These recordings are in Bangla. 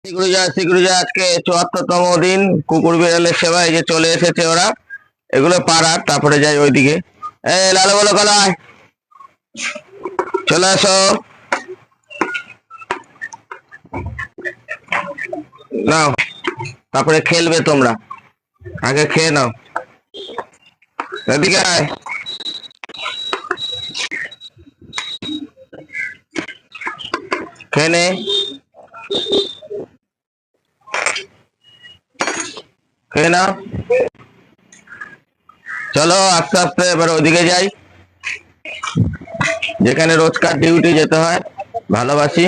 সিকিউরিটি আজকে ৭৪তম দিন কুকুর বিড়ালের সেবা। এই যে চলে এসেছে ওরা, এগুলো পাড়ার। তারপরে যাই ওইদিকে। লালু বলো কলায় চলে আসো। নাও, তারপরে খেলবে তোমরা, আগে খেয়ে নাও। এদিকে আয়। খেয়ে নে, খেয়ে নাও। চলো আস্তে আস্তে এবার ওদিকে যাই, যেখানে রোজকার ডিউটি যেতে হয়। ভালোবাসি,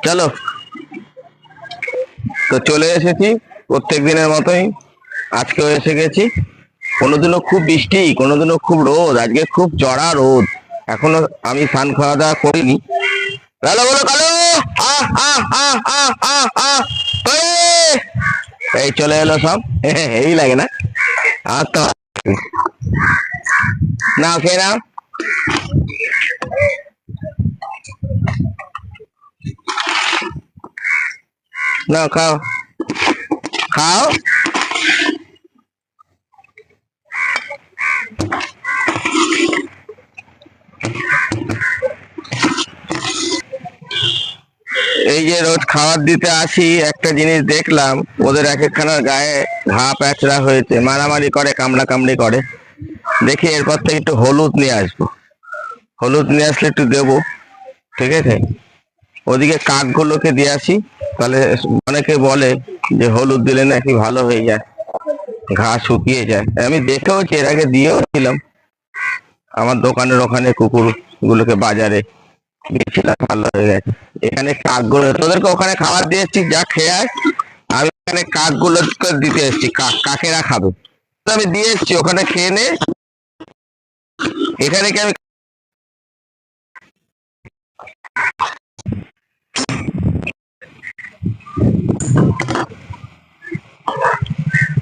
চলো। তো চলে এসেছি প্রত্যেক দিনের মতোই, আজকেও এসে গেছি। কোনোদিনও খুব বৃষ্টি, কোনোদিনও খুব রোদ, আজকে খুব চড়া রোদ। এখনো আমি স্নান খাওয়া দাওয়া করিনি। কালো বলো কালো, এই চলে এলো সব। এই লাগে না আর তো। নাও খেয়ে নাও। নাও খাও, খাও। এই যে রোজ খাবার দিতে আসি, একটা জিনিস দেখলাম, ওদের এক একখানার গায়ে ঘা প্যাচড়া হয়েছে, মারামারি করে, কামড়া কামড়ি করে। দেখি এরপর থেকে একটু হলুদ নিয়ে আসবো, হলুদ নিয়ে আসলে একটু দেবো, ঠিক আছে। ওদিকে কাকগুলোকে দিয়ে আসি, তাহলে অনেকে বলে যে হলুদ দিলে নাকি ভালো হয়ে যায়, ঘা শুকিয়ে যায়। আমি দেখেওছি, এর আগে দিয়েও ছিলাম আমার দোকানের ওখানে, কুকুর গুলোকে বাজারে গেছিলাম, ভালো হয়ে গেছে। এখানে কাকগুলো, তোদেরকে ওখানে খাবার দিয়ে এসছি, যা খেয়ে আয়। আমি এখানে কাকগুলোকে দিতে এসছি, কাকেরা খাবে, আমি দিয়ে এসছি, ওখানে খেয়ে নে। এখানে কি আমি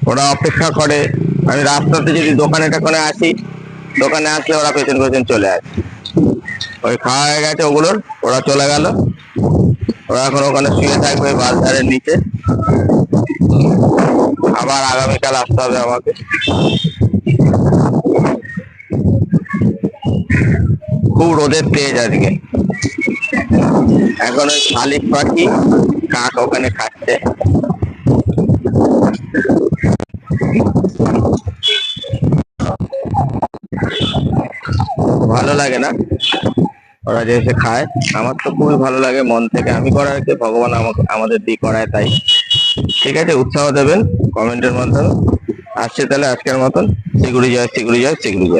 ওরা অপেক্ষা করে। আমি রাস্তাতে যদি দোকানে টোকানে আসি, দোকানে আসলে ওরা পেছন পেছন চলে আসে। ওই খাওয়া হয়ে গেছে ওগুলোর, ওরা চলে গেল। ওরা এখন ওখানে শুয়ে থাকবে বাজারের নিচে। আবার আগামীকাল আসতে হবে আমাকে। খুব রোদের তেজ আজকে। এখন ওই শালিক পাখি, কাক ওখানে খাচ্ছে। ভালো লাগে না ওরা যে এসে খায়? আমার তো খুবই ভালো লাগে, মন থেকে। আমি করার কি, ভগবান আমাকে আমাদের দিয়ে করায়, তাই। ঠিক আছে, উৎসাহ দেবেন কমেন্টের মাধ্যমে। আসছে তাহলে আজকের মতন। সিকিউরিটি জয়, সিকিউরিটি জয়, সিকিউরিটি জয়।